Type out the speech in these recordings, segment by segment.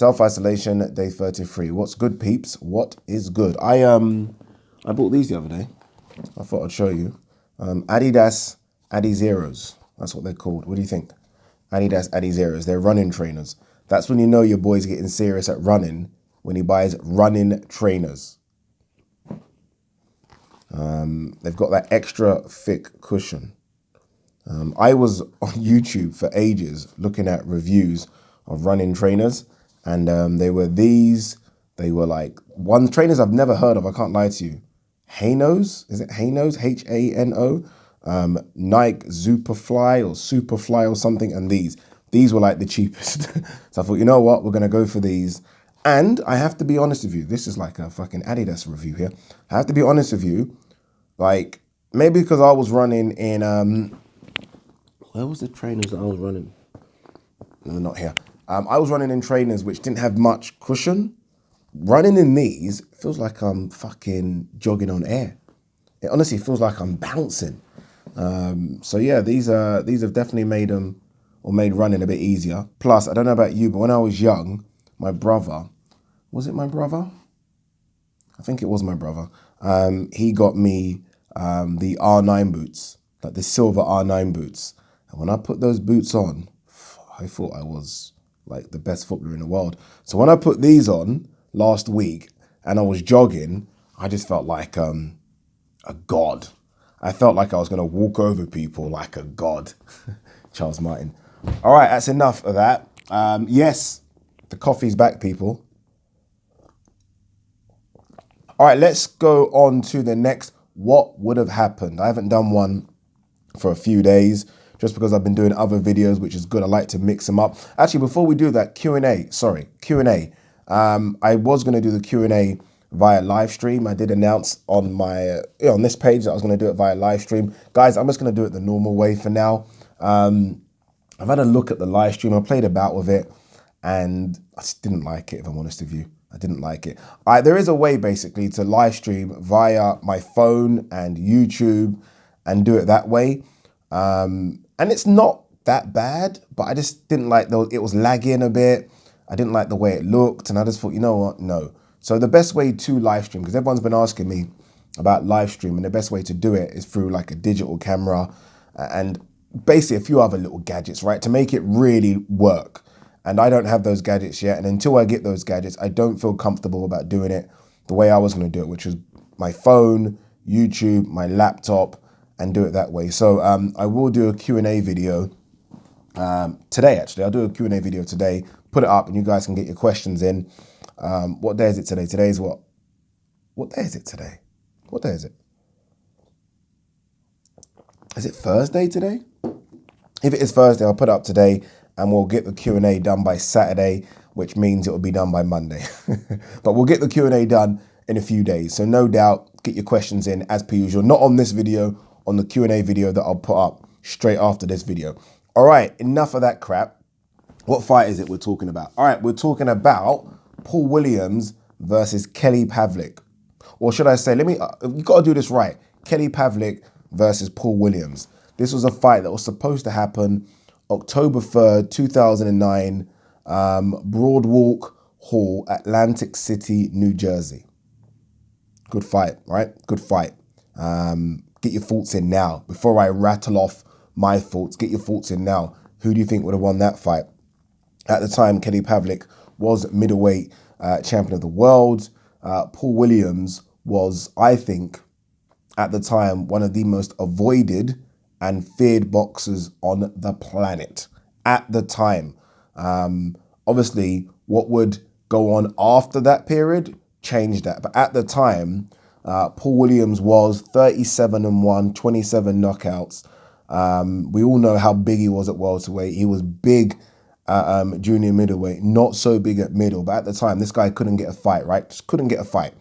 Self-isolation, day 33. What's good, peeps? What is good? I bought these the other day. I thought I'd show you. Adidas Adizeros. That's what they're called. What do you think? Adidas Adizeros. They're running trainers. That's when you know your boy's getting serious at running, when he buys running trainers. They've got that extra thick cushion. I was on YouTube for ages looking at reviews of running trainers, and they were these. They were like one trainers I've never heard of. I can't lie to you. Hanos, is it Hanos? Hano. Nike Superfly or Superfly or something, and these were like the cheapest. So I thought, you know what, we're gonna go for these. And I have to be honest with you. This is like a fucking Adidas review here. I have to be honest with you. Like maybe because I was running in where was the trainers that I was running? No, not here. I was running in trainers which didn't have much cushion. Running in these feels like I'm fucking jogging on air. It honestly feels like I'm bouncing. So yeah, these have definitely made made running a bit easier. Plus, I don't know about you, but when I was young, my brother, was it my brother? I think it was my brother. He got me the R9 boots, like the silver R9 boots. And when I put those boots on, I thought I was like the best footballer in the world. So when I put these on last week and I was jogging, I just felt like a god. I felt like I was going to walk over people like a god. Charles Martin. All right, that's enough of that. Yes, the coffee's back, people. All right, let's go on to the next. What would have happened? I haven't done one for a few days just because I've been doing other videos, which is good. I like to mix them up. Actually, before we do that, Q&A. I was going to do the Q&A via live stream. I did announce on my on this page that I was going to do it via live stream. Guys, I'm just going to do it the normal way for now. I've had a look at the live stream. I played about with it and I just didn't like it, if I'm honest with you. I didn't like it. There is a way basically to live stream via my phone and YouTube and do it that way. And it's not that bad, but I just didn't like it was lagging a bit. I didn't like the way it looked, and I just thought, you know what, no. So the best way to live stream, because everyone's been asking me about live stream, and the best way to do it is through like a digital camera and basically a few other little gadgets, right, to make it really work. And I don't have those gadgets yet, and until I get those gadgets, I don't feel comfortable about doing it the way I was going to do it, which was my phone, YouTube, my laptop, and do it that way. So I will do a Q&A video today, actually. I'll do a Q&A video today, put it up, and you guys can get your questions in. What day is it today? Today's what? What day is it today? What day is it? Is it Thursday today? If it is Thursday, I'll put it up today, and we'll get the Q&A done by Saturday, which means it will be done by Monday. But we'll get the Q&A done in a few days. So no doubt, get your questions in as per usual. Not on this video, on the Q&A video that I'll put up straight after this video. All right, enough of that crap. What fight is it we're talking about? All right, we're talking about Paul Williams versus Kelly Pavlik. Or should I say, you got to do this right. Kelly Pavlik versus Paul Williams. This was a fight that was supposed to happen October 3rd, 2009, Broadwalk Hall, Atlantic City, New Jersey. Good fight, right? Good fight. Get your thoughts in now. Before I rattle off my thoughts, get your thoughts in now. Who do you think would have won that fight? At the time, Kelly Pavlik was middleweight champion of the world. Paul Williams was, I think, at the time, one of the most avoided and feared boxers on the planet. At the time. Obviously, what would go on after that period changed that. But at the time, Paul Williams was 37-1, 27 knockouts. We all know how big he was at welterweight. He was big at junior middleweight, not so big at middle. But at the time, this guy couldn't get a fight, right? Just couldn't get a fight.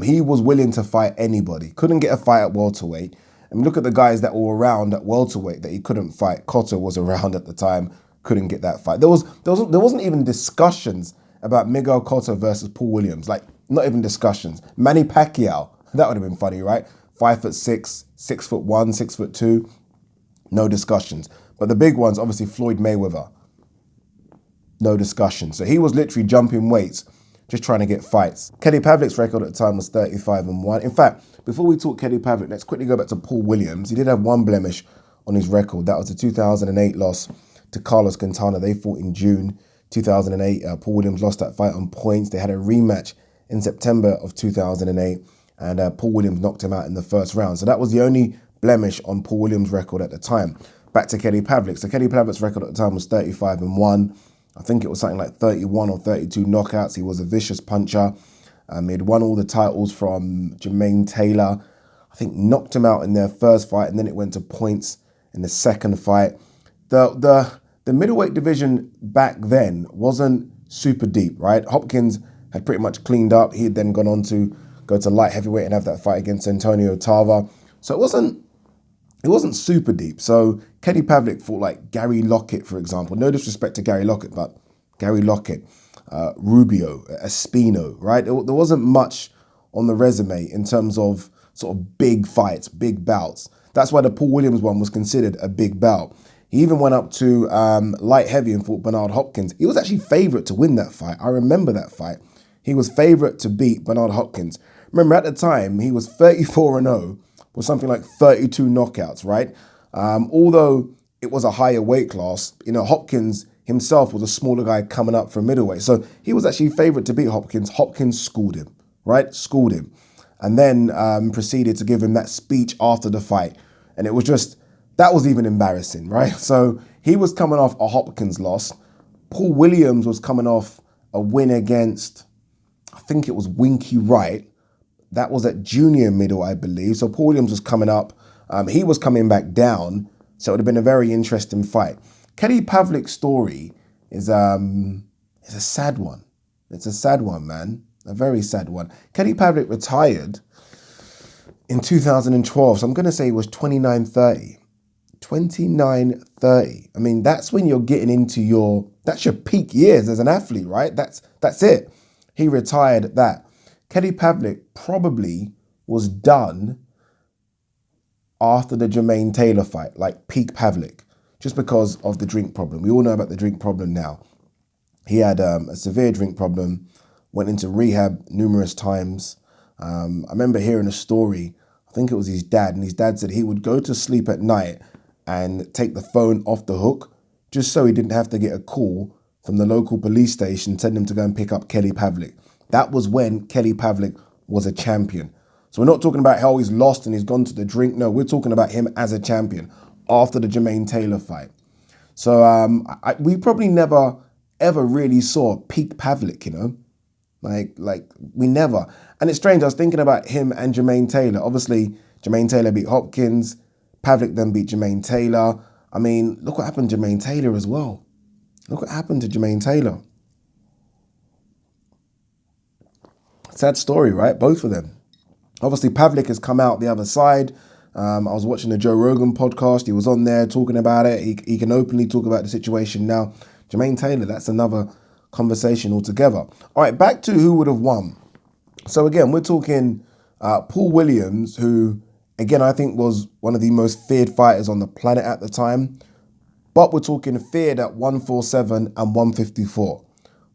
He was willing to fight anybody. Couldn't get a fight at welterweight. And look at the guys that were around at welterweight that he couldn't fight. Cotto was around at the time, couldn't get that fight. There wasn't even discussions about Miguel Cotto versus Paul Williams. Like, not even discussions. Manny Pacquiao, that would have been funny, right? 5'6", 6'1", 6'2", no discussions. But the big ones, obviously Floyd Mayweather. no discussion. So he was literally jumping weights, just trying to get fights. Kenny Pavlik's record at the time was 35-1. In fact, before we talk Kenny Pavlik, let's quickly go back to Paul Williams. He did have one blemish on his record. That was the 2008 loss to Carlos Quintana. They fought in June 2008. Paul Williams lost that fight on points. They had a rematch in September of 2008, and Paul Williams knocked him out in the first round. So that was the only blemish on Paul Williams' record at the time. Back to Kenny Pavlik. So Kenny Pavlik's record at the time was 35-1. I think it was something like 31 or 32 knockouts. He was a vicious puncher. He had won all the titles from Jermaine Taylor. I think knocked him out in their first fight, and then it went to points in the second fight. The middleweight division back then wasn't super deep, right? Hopkins had pretty much cleaned up. He had then gone on to go to light heavyweight and have that fight against Antonio Tarver. So it wasn't super deep. So Kenny Pavlik fought like Gary Lockett, for example. No disrespect to Gary Lockett, but Gary Lockett, Rubio, Espino, right? There wasn't much on the resume in terms of sort of big fights, big bouts. That's why the Paul Williams one was considered a big bout. He even went up to light heavy and fought Bernard Hopkins. He was actually favourite to win that fight. I remember that fight. He was favourite to beat Bernard Hopkins. Remember, at the time, he was 34-0 with something like 32 knockouts, right? Although it was a higher weight class, Hopkins himself was a smaller guy coming up from middleweight. So he was actually favourite to beat Hopkins. Hopkins schooled him, right? Schooled him. And then proceeded to give him that speech after the fight. And it was just, that was even embarrassing, right? So he was coming off a Hopkins loss. Paul Williams was coming off a win against, I think it was Winky Wright. That was at junior middle, I believe. So Paul Williams was coming up. He was coming back down. So it would have been a very interesting fight. Kenny Pavlik's story is a sad one. It's a sad one, man. A very sad one. Kenny Pavlik retired in 2012. So I'm going to say it was 29-30. 29-30. I mean, that's when you're getting into that's your peak years as an athlete, right? That's it. He retired at that. Kenny Pavlik probably was done after the Jermaine Taylor fight, like peak Pavlik, just because of the drink problem. We all know about the drink problem now. He had a severe drink problem, went into rehab numerous times. I remember hearing a story, I think it was his dad, and his dad said he would go to sleep at night and take the phone off the hook just so he didn't have to get a call from the local police station telling him to go and pick up Kenny Pavlik. That was when Kenny Pavlik was a champion. So we're not talking about how he's lost and he's gone to the drink. No, we're talking about him as a champion after the Jermaine Taylor fight. So we probably never, ever really saw peak Pavlik, Like we never. And it's strange, I was thinking about him and Jermaine Taylor. Obviously, Jermaine Taylor beat Hopkins. Pavlik then beat Jermaine Taylor. I mean, look what happened to Jermaine Taylor as well. Look what happened to Jermaine Taylor. Sad story, right? Both of them. Obviously, Pavlik has come out the other side. I was watching the Joe Rogan podcast. He was on there talking about it. He can openly talk about the situation now. Jermaine Taylor, that's another conversation altogether. All right, back to who would have won. So again, we're talking Paul Williams, who, again, I think was one of the most feared fighters on the planet at the time. But we're talking feared at 147 and 154.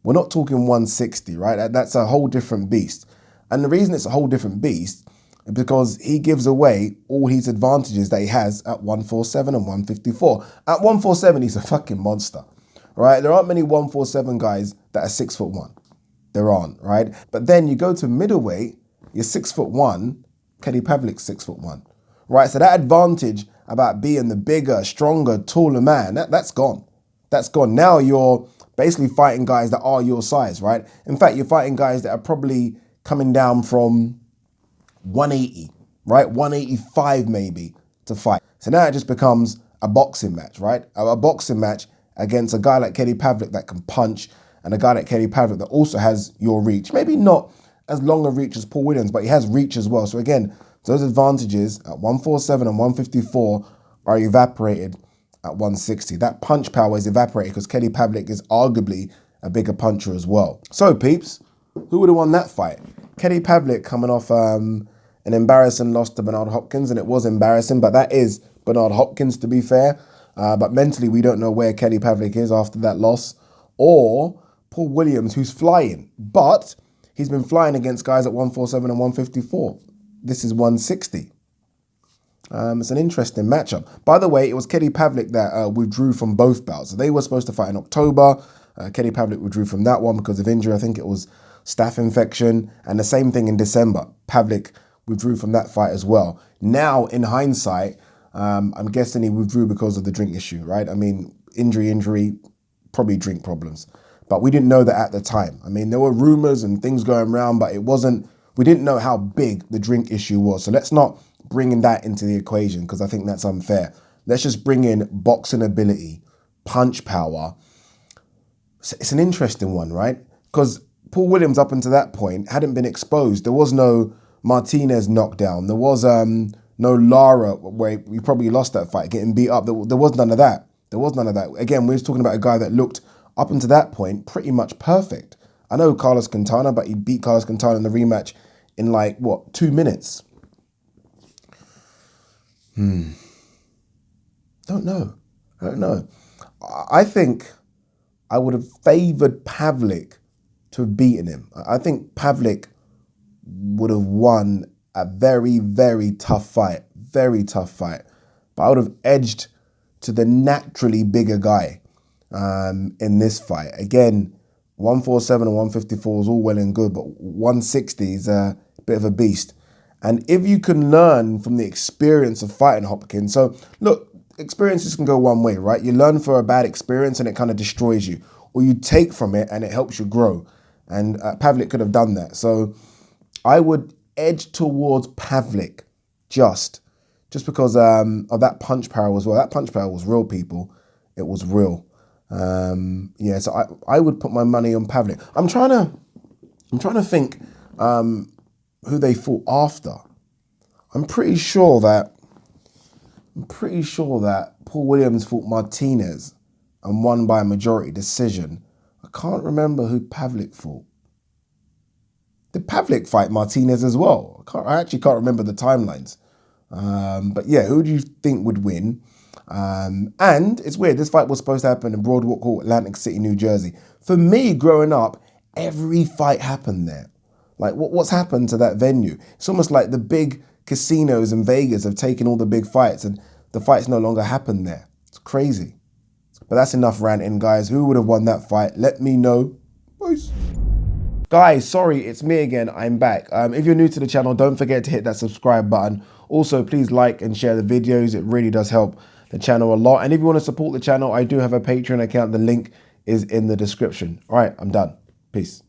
We're not talking 160, right? That's a whole different beast. And the reason it's a whole different beast is because he gives away all his advantages that he has at 147 and 154. At 147, he's a fucking monster, right? There aren't many 147 guys that are 6'1". There aren't, right? But then you go to middleweight, you're 6'1", Kenny Pavlik's 6'1", right? So that advantage about being the bigger, stronger, taller man, that's gone. That's gone. Now you're basically fighting guys that are your size, right? In fact, you're fighting guys that are probably coming down from 180, right? 185 maybe to fight. So now it just becomes a boxing match, right? A boxing match against a guy like Kenny Pavlik that can punch and a guy like Kenny Pavlik that also has your reach. Maybe not as long a reach as Paul Williams, but he has reach as well. So again, those advantages at 147 and 154 are evaporated at 160. That punch power is evaporated because Kenny Pavlik is arguably a bigger puncher as well. So peeps, who would have won that fight? Kenny Pavlik coming off an embarrassing loss to Bernard Hopkins, and it was embarrassing, but that is Bernard Hopkins, to be fair. But mentally, we don't know where Kenny Pavlik is after that loss. or Paul Williams, who's flying, but he's been flying against guys at 147 and 154. This is 160. It's an interesting matchup. By the way, it was Kenny Pavlik that withdrew from both bouts. So they were supposed to fight in October. Kenny Pavlik withdrew from that one because of injury. I think it was staph infection. And the same thing in December. Pavlik withdrew from that fight as well. Now, in hindsight, I'm guessing he withdrew because of the drink issue, right? I mean, injury, probably drink problems. But we didn't know that at the time. I mean, there were rumors and things going around, but we didn't know how big the drink issue was. So let's not bring that into the equation because I think that's unfair. Let's just bring in boxing ability, punch power. It's an interesting one, right? Because Paul Williams up until that point hadn't been exposed. There was no Martinez knockdown. There was no Lara where we probably lost that fight, getting beat up. There was none of that. There was none of that. Again, we're just talking about a guy that looked up until that point pretty much perfect. I know Carlos Quintana, but he beat Carlos Quintana in the rematch in 2 minutes. Don't know. I think I would have favoured Pavlik to have beaten him. I think Pavlik would have won a very, very tough fight. Very tough fight. But I would have edged to the naturally bigger guy in this fight. Again, 147 and 154 is all well and good, but 160 is a bit of a beast. And if you can learn from the experience of fighting Hopkins, so look, experiences can go one way, right? You learn for a bad experience and it kind of destroys you, or you take from it and it helps you grow. And Pavlik could have done that. So I would edge towards Pavlik just because of that punch power as well. That punch power was real, people. It was real. So I would put my money on Pavlik. I'm trying to think who they fought after. I'm pretty sure that Paul Williams fought Martinez and won by a majority decision. I can't remember who Pavlik fought. Did Pavlik fight Martinez as well? I actually can't remember the timelines. But yeah, who do you think would win? And it's weird, this fight was supposed to happen in Broadwalk Hall, Atlantic City, New Jersey. For me, growing up, every fight happened there. Like, what's happened to that venue? It's almost like the big casinos in Vegas have taken all the big fights and the fights no longer happen there. It's crazy. But that's enough ranting, guys. Who would have won that fight? Let me know. Peace. Guys, sorry, it's me again. I'm back. If you're new to the channel, don't forget to hit that subscribe button. Also, please like and share the videos. It really does help the channel a lot. And if you want to support the channel, I do have a Patreon account. The link is in the description. All right, I'm done. Peace.